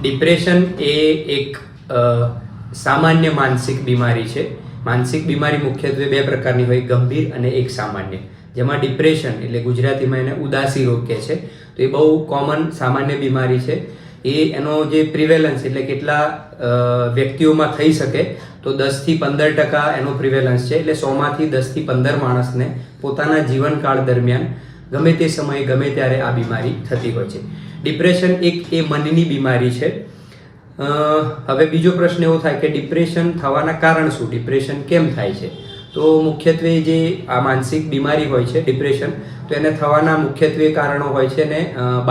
Depression એ એક સામાન્ય માનસિક બીમારી છે. માનસિક બીમારી મુખ્યત્વે બે પ્રકારની હોય, ગંભીર અને એક સામાન્ય. જેમાં ડિપ્રેશન એટલે ગુજરાતીમાં એને ઉદાસી રોગ કહે છે, તો એ બહુ કોમન સામાન્ય બીમારી છે. એનો જે પ્રિવેલન્સ એટલે કેટલા વ્યક્તિઓમાં થઈ શકે તો 10 થી 15% એનો પ્રિવેલન્સ છે. એટલે 100માંથી 10 થી 15 માણસને પોતાના જીવનકાળ દરમિયાન ગમે તે સમયે ગમે ત્યારે આ બીમારી થતી હોય છે. ડિપ્રેશન એ મનની બીમારી છે. હવે બીજો પ્રશ્ન એવો થાય કે ડિપ્રેશન થવાના કારણ શું, ડિપ્રેશન કેમ થાય છે? તો મુખ્યત્વે જે આ માનસિક બીમારી હોય છે ડિપ્રેશન, તો એને થવાના મુખ્યત્વે કારણો હોય છે ને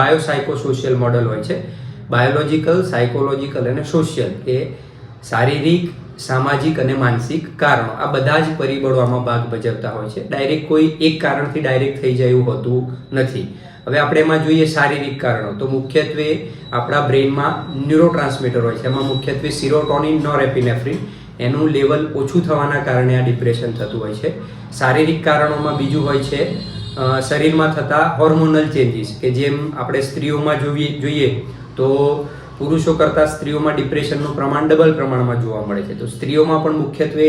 બાયોસાયકોસોશિયલ મોડલ હોય છે. બાયોલોજિકલ, સાયકોલોજીકલ અને સોશિયલ એ શારીરિક, સામાજિક અને માનસિક કારણો, આ બધા જ પરિબળો આમાં ભાગ ભજવતા હોય છે. ડાયરેક્ટ કોઈ એક કારણથી ડાયરેક્ટ થઈ જાય એવું હોતું નથી. હવે આપણે એમાં જોઈએ શારીરિક કારણો, તો મુખ્યત્વે આપણા બ્રેઇનમાં ન્યુરોટ્રાન્સમીટર હોય છે. એમાં મુખ્યત્વે સિરોટોનિન, નોરેપિનેફ્રિન એનું લેવલ ઓછું થવાના કારણે આ ડિપ્રેશન થતું હોય છે. શારીરિક કારણોમાં બીજું હોય છે શરીરમાં થતા હોર્મોનલ ચેન્જીસ, કે જેમ આપણે સ્ત્રીઓમાં જોઈએ તો પુરુષો કરતાં સ્ત્રીઓમાં ડિપ્રેશનનું પ્રમાણ ડબલ પ્રમાણમાં જોવા મળે છે. તો સ્ત્રીઓમાં પણ મુખ્યત્વે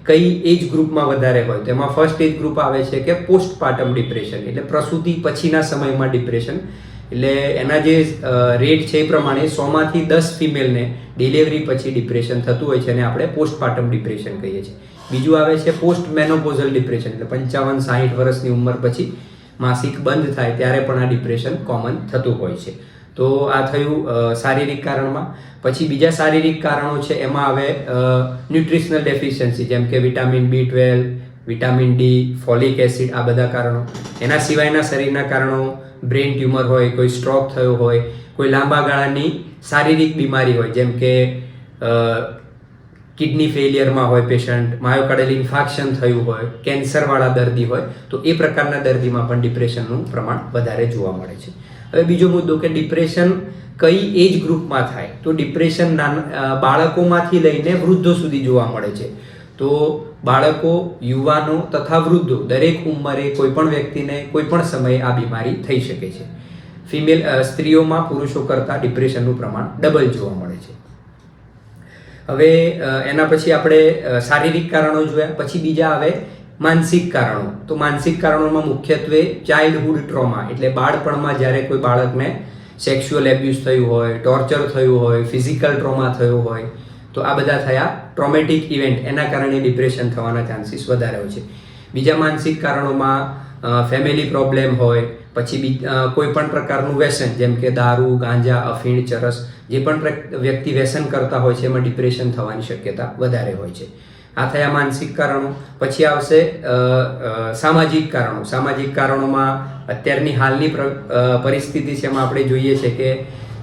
કઈ એજ ગ્રુપમાં વધારે હોય, તો એમાં ફર્સ્ટ એજ ગ્રુપ આવે છે કે પોસ્ટપાર્ટમ ડિપ્રેશન, એટલે પ્રસૂતિ પછીના સમયમાં ડિપ્રેશન. એટલે એના જે રેટ છે એ પ્રમાણે 100માંથી 10 ફિમેલને ડિલિવરી પછી ડિપ્રેશન થતું હોય છે, અને આપણે પોસ્ટપાર્ટમ ડિપ્રેશન કહીએ છીએ. બીજું આવે છે પોસ્ટ મેનોપોઝલ ડિપ્રેશન, એટલે 55-60 વર્ષની ઉંમર પછી માસિક બંધ થાય ત્યારે પણ આ ડિપ્રેશન કોમન થતું હોય છે. તો આ થયું શારીરિક કારણમાં. પછી બીજા શારીરિક કારણો છે, એમાં આવે ન્યુટ્રિશનલ ડેફિશિયન્સી, જેમ કે vitamin B12, vitamin D, folic acid, આ બધા કારણો. એના સિવાયના શરીરના કારણો, બ્રેઇન ટ્યુમર હોય, કોઈ સ્ટ્રોક થયો હોય, કોઈ લાંબા ગાળાની શારીરિક બીમારી હોય, જેમ કે કિડની ફેલિયરમાં હોય પેશન્ટ, માયોકાર્ડિયલ ઇન્ફાર્ક્શન થયું હોય, કેન્સરવાળા દર્દી હોય, તો એ પ્રકારના દર્દીમાં પણ ડિપ્રેશનનું પ્રમાણ વધારે જોવા મળે છે. હવે બીજો મુદ્દો કે ડિપ્રેશન કઈ એજ ગ્રુપમાં થાય, તો ડિપ્રેશન બાળકોમાંથી લઈને વૃદ્ધો સુધી જોવા મળે છે. તો બાળકો, યુવાનો તથા વૃદ્ધો દરેક ઉંમરે કોઈ પણ વ્યક્તિને કોઈ પણ સમયે આ બીમારી થઈ શકે છે. સ્ત્રીઓમાં પુરુષો કરતાં ડિપ્રેશનનું પ્રમાણ ડબલ જોવા મળે છે. હવે એના પછી આપણે શારીરિક કારણો જોયા, પછી બીજા આવે માનસિક કારણો. તો માનસિક કારણોમાં મુખ્યત્વે ચાઇલ્ડહુડ ટ્રોમા, એટલે બાળપણમાં જ્યારે કોઈ બાળકને સેક્સ્યુઅલ એબ્યુઝ થયું હોય, ટોર્ચર થયું હોય, ફિઝિકલ ટ્રોમા થયો હોય, તો આ બધા થયા ટ્રોમેટિક ઇવેન્ટ, એના કારણે ડિપ્રેશન થવાના ચાન્સીસ વધારે હોય છે. બીજા માનસિક કારણોમાં ફેમિલી પ્રોબ્લેમ હોય, પછી કોઈ પણ પ્રકારનું વ્યસન, જેમ કે દારૂ, ગાંજા, અફીણ, ચરસ, જે પણ વ્યક્તિ વ્યસન કરતા હોય છે એમાં ડિપ્રેશન થવાની શક્યતા વધારે હોય છે. આ થયા માનસિક કારણો. પછી આવશે સામાજિક કારણો. સામાજિક કારણોમાં અત્યારની હાલની પરિસ્થિતિ છે એમાં આપણે જોઈએ છે કે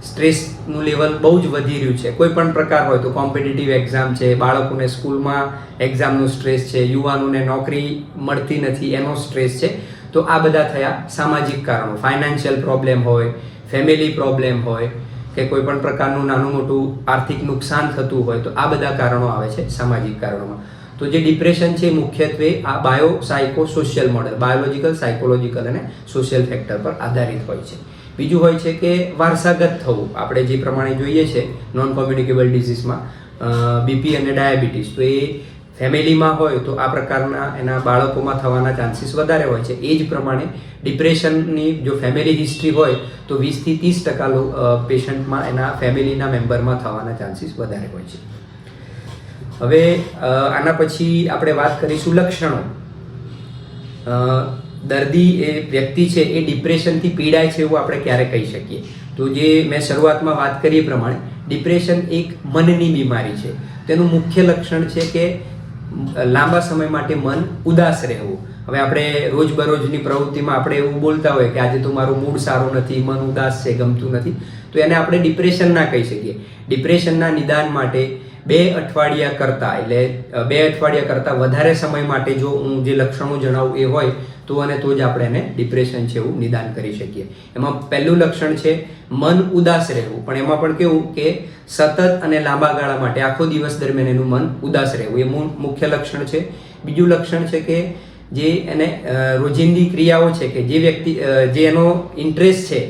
સ્ટ્રેસનું લેવલ બહુ જ વધી રહ્યું છે. કોઈ પણ પ્રકાર હોય, તો કોમ્પિટિટિવ એક્ઝામ છે, બાળકોને સ્કૂલમાં એક્ઝામનું સ્ટ્રેસ છે, યુવાનોને નોકરી મળતી નથી એનો સ્ટ્રેસ છે. તો આ બધા થયા સામાજિક કારણો. ફાઇનાન્શિયલ પ્રોબ્લેમ હોય, ફેમિલી પ્રોબ્લેમ હોય, કે કોઈ પણ પ્રકારનું નાનું મોટું આર્થિક નુકસાન થતું હોય, તો આ બધા કારણો આવે છે સામાજિક કારણોમાં. તો જે ડિપ્રેશન છે મુખ્યત્વે આ બાયોસાયકોસોશિયલ મોડેલ, બાયોલોજિકલ, સાયકોલોજીકલ અને સોશિયલ ફેક્ટર પર આધારિત હોય છે. બીજું હોય છે કે વારસાગત થવું. આપણે જે પ્રમાણે જોઈએ છે નોન કોમ્યુનિકેબલ ડિઝીઝમાં BP અને ડાયાબિટીસ, તો એ ફેમિલીમાં હોય તો આ પ્રકારના એના બાળકોમાં થવાના ચાન્સીસ વધારે હોય છે. એ જ પ્રમાણે ડિપ્રેશનની જો ફેમિલી હિસ્ટ્રી હોય તો 20થી 30% પેશન્ટમાં એના ફેમિલીના મેમ્બરમાં થવાના ચાન્સીસ વધારે હોય છે. હવે આના પછી આપણે વાત કરીશું લક્ષણો. દર્દી એ વ્યક્તિ છે એ ડિપ્રેશનથી પીડાય છે એવું આપણે ક્યારે કહી શકીએ? તો જે મેં શરૂઆતમાં વાત કરી એ પ્રમાણે ડિપ્રેશન એક મનની બીમારી છે. તેનું મુખ્ય લક્ષણ છે કે લાંબા સમય માટે મન ઉદાસ રહેવું. હવે આપણે રોજબરોજની પ્રવૃત્તિમાં આપણે એવું બોલતા હોય કે આજે તો મારું મૂડ સારું નથી, મન ઉદાસ છે, ગમતું નથી, તો એને આપણે ડિપ્રેશન ના કહી શકીએ. ડિપ્રેશનના નિદાન માટે 2 અઠવાડિયા કરતાં, એટલે 2 અઠવાડિયા કરતાં વધારે સમય માટે જો હું જે લક્ષણો જણાવું એ હોય તો અને તો જ આપણે એને ડિપ્રેશન છે એવું નિદાન કરી શકીએ. એમાં પહેલું લક્ષણ છે મન ઉદાસ રહેવું, પણ એમાં પણ કેવું કે સતત અને લાંબા ગાળા માટે આખો દિવસ દરમિયાન એનું મન ઉદાસ રહેવું, એ મુખ્ય લક્ષણ છે. બીજું લક્ષણ છે કે જે એને રોજિંદી ક્રિયાઓ છે કે જે વ્યક્તિ જે એનો ઇન્ટરેસ્ટ છે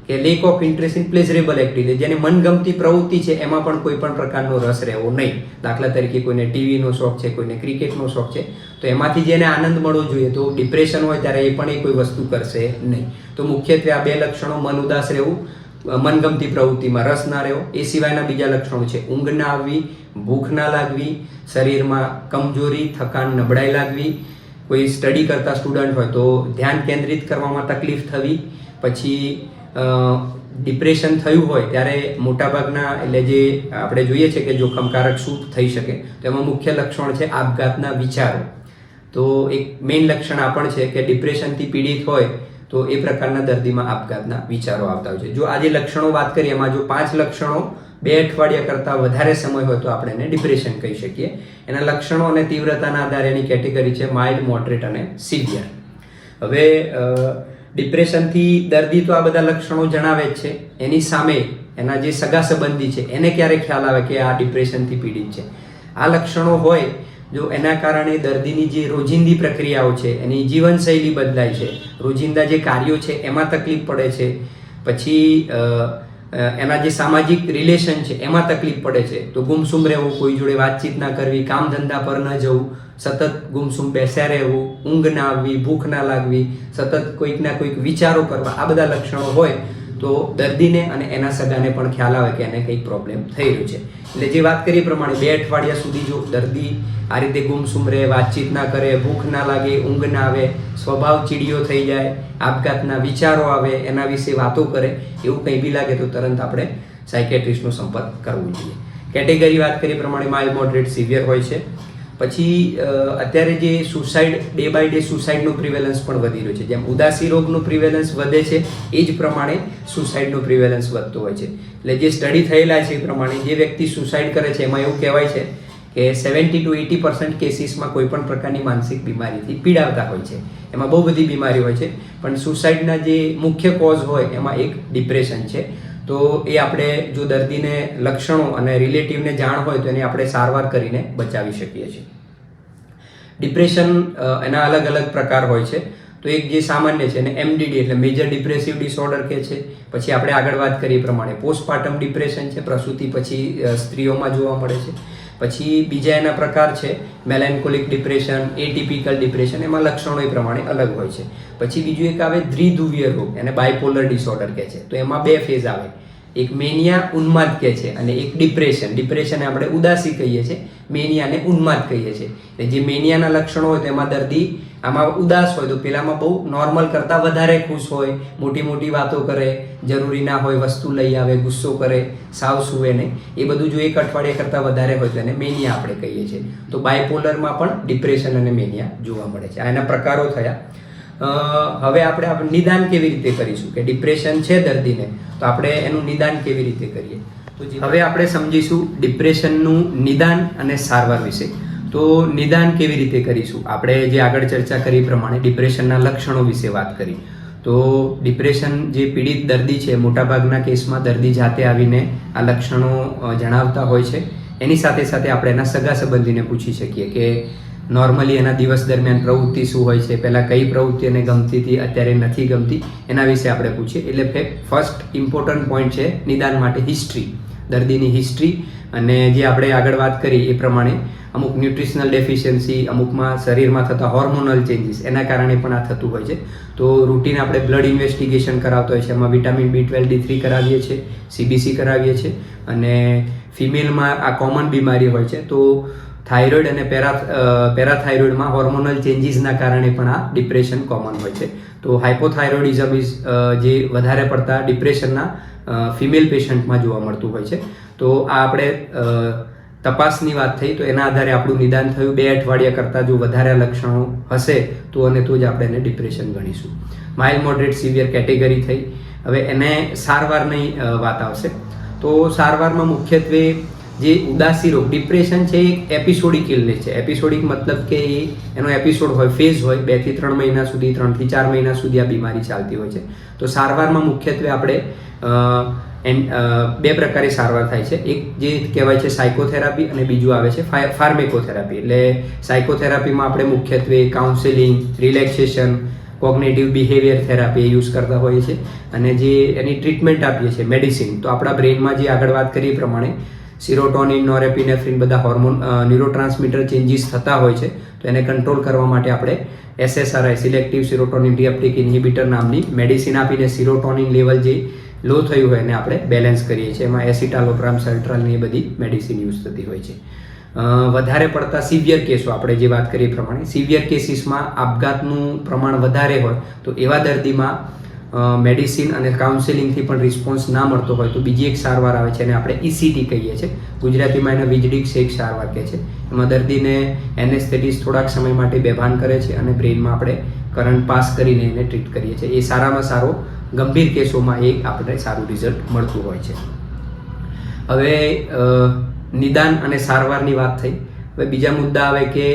કે lack of interest in pleasurable activity, જેને મનગમતી પ્રવૃત્તિ છે એમાં પણ કોઈ પણ પ્રકારનો રસ રહેવો નહીં. દાખલા તરીકે કોઈને ટીવીનો શોખ છે, કોઈને ક્રિકેટનો શોખ છે, તો એમાંથી જેને આનંદ મળવો જોઈએ, તો ડિપ્રેશન હોય ત્યારે એ પણ કોઈ વસ્તુ કરશે નહીં. તો મુખ્યત્વે આ 2 લક્ષણો, મન ઉદાસ રહેવું, મનગમતી પ્રવૃત્તિમાં રસ ના રહેવો. એ સિવાયના બીજા લક્ષણો છે ઊંઘ ના આવવી, ભૂખ ના લાગવી, શરીરમાં કમજોરી, થકાન, નબળાઈ લાગવી, કોઈ સ્ટડી કરતા સ્ટુડન્ટ હોય તો ધ્યાન કેન્દ્રિત કરવામાં તકલીફ થવી. પછી ડિપ્રેશન થયું હોય ત્યારે મોટાભાગના, એટલે જે આપણે જોઈએ છે કે જોખમકારક શું થઈ શકે, તો એમાં મુખ્ય લક્ષણ છે આપઘાતના વિચારો. તો એક મેઇન લક્ષણ આ પણ છે કે ડિપ્રેશનથી પીડિત હોય તો એ પ્રકારના દર્દીમાં આપઘાતના વિચારો આવતા હોય છે. જો આજે લક્ષણો વાત કરીએ, એમાં જો 5 લક્ષણો 2 અઠવાડિયા કરતાં વધારે સમય હોય તો આપણે એને ડિપ્રેશન કહી શકીએ. એના લક્ષણો અને તીવ્રતાના આધારે એની કેટેગરી છે માઇલ્ડ, મોડરેટ અને સિવિયર. હવે ડિપ્રેશનથી દર્દી તો આ બધા લક્ષણો જણાવે જ છે, એની સામે એના જે સગા સંબંધી છે એને ક્યારે ખ્યાલ આવે કે આ ડિપ્રેશનથી પીડિત છે. આ લક્ષણો હોય જો એના કારણે દર્દીની જે રોજિંદી પ્રક્રિયાઓ છે, એની જીવનશૈલી બદલાય છે, રોજિંદા જે કાર્યો છે એમાં તકલીફ પડે છે, પછી એના જે સામાજિક રિલેશન છે એમાં તકલીફ પડે છે, તો ગુમસુમ રહેવું, કોઈ જોડે વાતચીત ના કરવી, કામ ધંધા પર ન જવું, સતત ગુમસુમ બેસ્યા રહેવું, ઊંઘ ના આવવી, ભૂખ ના લાગવી, સતત કોઈક ના કોઈક વિચારો કરવા, આ બધા લક્ષણો હોય તો દર્દીને અને એના સગાને પણ ખ્યાલ આવે કે એને કંઈક પ્રોબ્લેમ થઈ રહ્યો છે. એટલે જે વાત કરી પ્રમાણે 2 અઠવાડિયા સુધી જો દર્દી આ રીતે ગુમસુમ રહે, વાતચીત ના કરે, ભૂખ ના લાગે, ઊંઘ ના આવે, સ્વભાવ ચીડિયો થઈ જાય, આપઘાતના વિચારો આવે, એના વિશે વાતો કરે, એવું કંઈ બી લાગે તો તરત આપણે સાયકેટ્રિસ્ટનો સંપર્ક કરવો જોઈએ. કેટેગરી વાત કરી પ્રમાણે માઇલ્ડ, મોડરેટ, સિવિયર હોય છે. પછી અત્યારે જે સુસાઇડ, ડે બાય ડે સુસાઇડનું પ્રિવેલન્સ પણ વધી રહ્યું છે. જેમ ઉદાસી રોગનું પ્રિવેલન્સ વધે છે એ જ પ્રમાણે સુસાઇડનું પ્રિવેલન્સ વધતો હોય છે. એટલે જે સ્ટડી થયેલા છે એ પ્રમાણે જે વ્યક્તિ સુસાઇડ કરે છે એમાં એવું કહેવાય છે કે 70 to 80% કેસીસમાં કોઈ પણ પ્રકારની માનસિક બીમારીથી પીડાતા હોય છે. એમાં બહુ બધી બીમારી હોય છે, પણ સુસાઇડના જે મુખ્ય કોઝ હોય એમાં એક ડિપ્રેશન છે. તો એ આપણે જો દર્દીને લક્ષણો અને રિલેટિવને જાણ હોય તો એની આપણે સારવાર કરીને બચાવી શકીએ છીએ. ડિપ્રેશન એના અલગ અલગ પ્રકાર હોય છે. તો એક જે સામાન્ય છે એને MDD એટલે મેજર ડિપ્રેસિવ ડિસઓર્ડર કહે છે. પછી આપણે આગળ વાત કરીએ પ્રમાણે પોસ્ટપાર્ટમ ડિપ્રેશન છે, પ્રસૂતિ પછી સ્ત્રીઓમાં જોવા મળે છે. પછી બીજા એના પ્રકાર છે મેલેન્કોલિક ડિપ્રેશન, એટિપિકલ ડિપ્રેશન, એમાં લક્ષણો એ પ્રમાણે અલગ હોય છે. પછી બીજું એક આવે દ્વિધ્રુવીય રોગ, એને બાયપોલર ડિસઓર્ડર કહે છે. તો એમાં 2 ફેઝ આવે, એક મેનિયા ઉન્માદ કહે છે અને એક ડિપ્રેશન. ડિપ્રેશન આપણે ઉદાસી કહીએ છીએ, મેનિયાને ઉન્માદ કહીએ છીએ. એટલે જે મેનિયાના લક્ષણો હોય તો એમાં દર્દી આમાં ઉદાસ હોય તો પેલામાં બહુ નોર્મલ કરતાં વધારે ખુશ હોય, મોટી મોટી વાતો કરે, જરૂરી ના હોય વસ્તુ લઈ આવે, ગુસ્સો કરે, સાવ સૂવે નહીં, એ બધું જો 1 અઠવાડિયા કરતાં વધારે હોય તો એને મેનિયા આપણે કહીએ છીએ. તો બાયપોલરમાં પણ ડિપ્રેશન અને મેનિયા જોવા મળે છે. આ એના પ્રકારો થયા. હવે આપણે નિદાન કેવી રીતે કરીશું કે ડિપ્રેશન છે દર્દીને, તો આપણે એનું નિદાન કેવી રીતે કરીએ. તો હવે આપણે સમજીશું ડિપ્રેશનનું નિદાન અને સારવાર વિશે. તો નિદાન કેવી રીતે કરીશું? આપણે જે આગળ ચર્ચા કરી પ્રમાણે ડિપ્રેશનના લક્ષણો વિશે વાત કરી. તો ડિપ્રેશન જે પીડિત દર્દી છે, મોટાભાગના કેસમાં દર્દી જાતે આવીને આ લક્ષણો જણાવતા હોય છે. એની સાથે સાથે આપણે એના સગા સંબંધીને પૂછી શકીએ કે નોર્મલી એના દિવસ દરમિયાન પ્રવૃત્તિ શું હોય છે, પહેલાં કઈ પ્રવૃત્તિ એને ગમતી હતી, અત્યારે નથી ગમતી, એના વિશે આપણે પૂછીએ. એટલે ફર્સ્ટ ઇમ્પોર્ટન્ટ પોઈન્ટ છે નિદાન માટે હિસ્ટ્રી, દર્દીની હિસ્ટ્રી. અને જે આપણે આગળ વાત કરી એ પ્રમાણે અમુક ન્યુટ્રિશનલ ડેફિશિયન્સી, અમુકમાં શરીરમાં થતા હોર્મોનલ ચેન્જીસ, એના કારણે પણ આ થતું હોય છે. તો રૂટીન આપણે બ્લડ ઇન્વેસ્ટિગેશન કરાવતો હોય છે. એમાં વિટામિન B12, D3 કરાવીએ છીએ, CBC કરાવીએ છીએ. અને ફિમેલમાં આ કોમન બીમારી હોય છે. તો થાઇરોઇડ અને પેરાથાઇરોઇડમાં હોર્મોનલ ચેન્જીસના કારણે પણ આ ડિપ્રેશન કોમન હોય છે. તો હાઇપોથાઇરોઇડિઝમ જે વધારે પડતા ડિપ્રેશનના ફિમેલ પેશન્ટમાં જોવા મળતું હોય છે. તો આ આપણે તપાસની વાત થઈ, તો એના આધારે આપણું નિદાન થયું. 2 અઠવાડિયા કરતાં જો વધારે લક્ષણો હશે તો જ આપણે એને ડિપ્રેશન ગણીશું. માઇલ્ડ, મોડરેટ, સિવિયર કેટેગરી થઈ. હવે એને સારવારની વાત આવશે. તો સારવારમાં મુખ્યત્વે જે ઉદાસી રોગ, ડિપ્રેશન છે એક એપિસોડિક ઇલનેસ છે. એપિસોડિક મતલબ કે એનો એપિસોડ હોય, ફેઝ હોય, 2 થી 3 મહિના સુધી, 3 થી 4 મહિના સુધી આ બીમારી ચાલતી હોય છે. તો સારવારમાં મુખ્યત્વે આપણે 2 પ્રકારે સારવાર થાય છે. એક જે કહેવાય છે સાયકોથેરાપી અને બીજું આવે છે ફાર્મેકોથેરાપી. એટલે સાયકોથેરાપીમાં આપણે મુખ્યત્વે counselling, relaxation, cognitive behaviour therapy use કરતા હોઈએ છીએ અને જે એની ટ્રીટમેન્ટ આપીએ છીએ મેડિસિન, તો આપણા બ્રેઇનમાં જે આગળ વાત કરી એ પ્રમાણે સિરોટોનિન, નોરેપિનેફ્રિન બધા હોર્મોન ન્યુરોટ્રાન્સમીટર ચેન્જીસ થતા હોય છે. તો એને કંટ્રોલ કરવા માટે આપણે SSRI સિલેક્ટિવ સિરોટોનિન રીઅપટેક ઇન્હિબિટર નામની મેડિસિન આપીને સિરોટોનિન લેવલ જે લો થયું હોય એને આપણે બેલેન્સ કરીએ છીએ. એમાં એસિટાલોપ્રામ, સલ્ટ્રાલ એ બધી મેડિસિન યુઝ થતી હોય છે. વધારે પડતા સિવિયર કેસો આપણે જે વાત કરી પ્રમાણે સિવિયર કેસીસમાં આપઘાતનું પ્રમાણ વધારે હોય તો એવા દર્દીમાં મેડિસિન અને કાઉન્સેલિંગથી પણ રિસ્પોન્સ ના મળતો હોય તો બીજી એક સારવાર આવે છે અને આપણે ECT કહીએ છીએ, ગુજરાતીમાં એને વીજળી શેક સારવાર કહે છે. એમાં દર્દીને એનેસ્થેટિસ થોડાક સમય માટે બેભાન કરે છે અને બ્રેઇનમાં આપણે કરંટ પાસ કરીને એને ટ્રીટ કરીએ છીએ. એ સારામાં સારો ગંભીર કેસોમાં એ આપણે સારું રિઝલ્ટ મળતું હોય છે. હવે નિદાન અને સારવારની વાત થઈ. હવે બીજા મુદ્દા આવે કે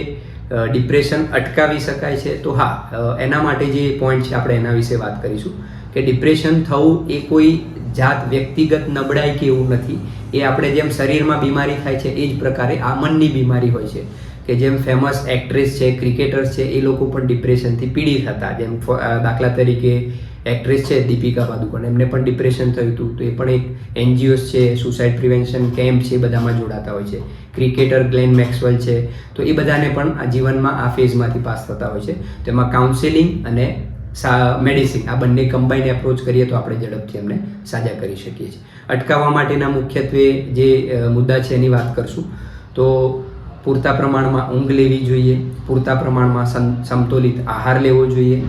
ડિપ્રેશન અટકાવી શકાય છે. તો હા, એના માટે જે પોઈન્ટ છે આપણે એના વિશે વાત કરીશું કે ડિપ્રેશન થવું એ કોઈ જાત વ્યક્તિગત નબળાઈ કે એવું નથી. એ આપણે જેમ શરીરમાં બીમારી થાય છે એ જ પ્રકારે આ મનની બીમારી હોય છે. કે જેમ ફેમસ એક્ટ્રેસ છે, ક્રિકેટર્સ છે, એ લોકો પણ ડિપ્રેશનથી પીડિત હતા. જેમ દાખલા તરીકે એક્ટ્રેસ છે દીપિકા પાદુકોણ, એમને પણ ડિપ્રેશન થયું હતું. તો એ પણ એક NGOs છે, સુસાઇડ પ્રિવેન્શન કેમ્પ છે, બધામાં જોડાતા હોય છે. ક્રિકેટર ગ્લેન મેક્સવેલ છે, તો એ બધાને પણ આ જીવનમાં આ ફેઝમાંથી પાસ થતા હોય છે. તો એમાં કાઉન્સેલિંગ અને મેડિસિન આ બંને કમ્બાઈન એપ્રોચ કરીએ તો આપણે ઝડપથી એમને સાજા કરી શકીએ છીએ. અટકાવવા માટેના મુખ્યત્વે જે મુદ્દા છે એની વાત કરશું તો પૂરતા પ્રમાણમાં ઊંઘ લેવી જોઈએ, પૂરતા પ્રમાણમાં સમતોલિત આહાર લેવો જોઈએ,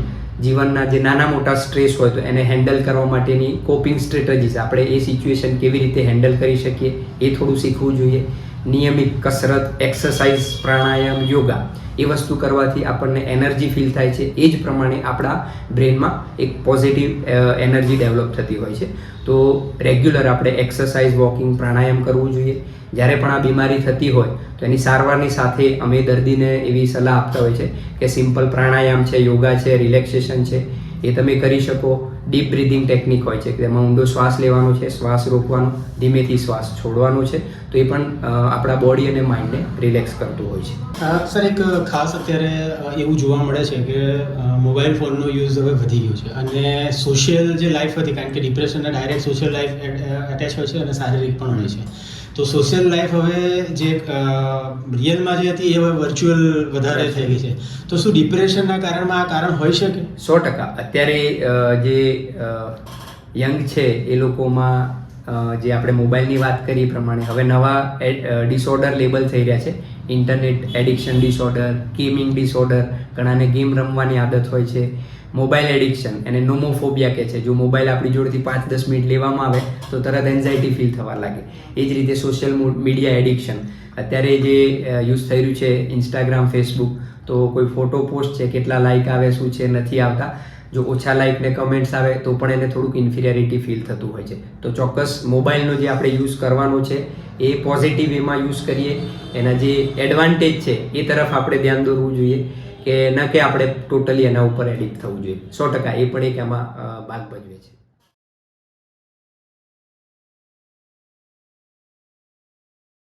જીવનના જે નાના મોટા સ્ટ્રેસ હોય તો એને હેન્ડલ કરવા માટેની કોપિંગ સ્ટ્રેટેજીસ, આપણે એ સિચ્યુએશન કેવી રીતે હેન્ડલ કરી શકીએ એ થોડું શીખવું જોઈએ. નિયમિત કસરત, એક્સરસાઇઝ, પ્રાણાયામ, યોગા એ વસ્તુ કરવાથી આપણને એનર્જી ફીલ થાય છે. એ જ પ્રમાણે આપણા બ્રેનમાં એક પોઝિટિવ એનર્જી ડેવલપ થતી હોય છે. તો રેગ્યુલર આપણે એક્સરસાઇઝ, વોકિંગ, પ્રાણાયામ કરવું જોઈએ. જ્યારે પણ આ બીમારી થતી હોય તો એની સારવારની સાથે અમે દર્દીને એવી સલાહ આપતા હોય છે કે સિમ્પલ પ્રાણાયામ છે, યોગા છે, રિલેક્સેશન છે, એ તમે કરી શકો. ડીપ બ્રીધિંગ ટેકનિક હોય છે કે તેમાં ઊંડો શ્વાસ લેવાનો છે, શ્વાસ રોકવાનો, ધીમેથી શ્વાસ છોડવાનો છે. તો એ પણ આપણા બોડી અને માઇન્ડને રિલેક્સ કરતું હોય છે. સર, એક ખાસ અત્યારે એવું જોવા મળે છે કે મોબાઈલ ફોનનો યુઝ હવે વધી ગયો છે અને સોશિયલ જે લાઈફ હતી, કારણ કે ડિપ્રેશનને ડાયરેક્ટ સોશિયલ લાઈફ એટેચ હોય છે અને શારીરિક પણ હોય છે. તો સોશિયલ લાઈફ હવે જે રિયલમાં જે હતી એ હવે વર્ચ્યુઅલ વધારે થઈ ગઈ છે. તો શું ડિપ્રેશનના કારણમાં આ કારણ હોઈ શકે? 100%. અત્યારે જે યંગ છે એ લોકોમાં જે આપણે મોબાઈલની વાત કરી પ્રમાણે હવે નવા ડિસઓર્ડર લેબલ થઈ રહ્યા છે. Internet addiction disorder, gaming disorder, ઘણાને ગેમ રમવાની આદત હોય છે. મોબાઈલ એડિક્શન એને નોમોફોબિયા કહે છે. જો મોબાઈલ આપણી જોડેથી 5-10 મિનિટ લેવામાં આવે તો તરત એન્ઝાઇટી ફીલ થવા લાગે. એ જ રીતે સોશિયલ મીડિયા એડિક્શન અત્યારે જે યુઝ થઈ રહ્યું છે, ઇન્સ્ટાગ્રામ, ફેસબુક, તો કોઈ ફોટો પોસ્ટ છે, કેટલા લાઇક આવે, શું છે, નથી આવતા. જો ઓછા લાઇક ને કમેન્ટ્સ આવે તો પણ એને થોડુંક ઇન્ફિરિયરિટી ફીલ થતું હોય છે. તો ચોક્કસ મોબાઈલનો જે આપણે યુઝ કરવાનો છે એ પોઝિટિવ વેમાં યુઝ કરીએ. એના જે એડવાન્ટેજ છે એ તરફ આપણે ધ્યાન દોરવું જોઈએ કે ન કે આપણે ટોટલી એના ઉપર એડિક્ટ થવું જોઈએ. 100% એ પણ એક એમાં ભાગ ભજવે છે.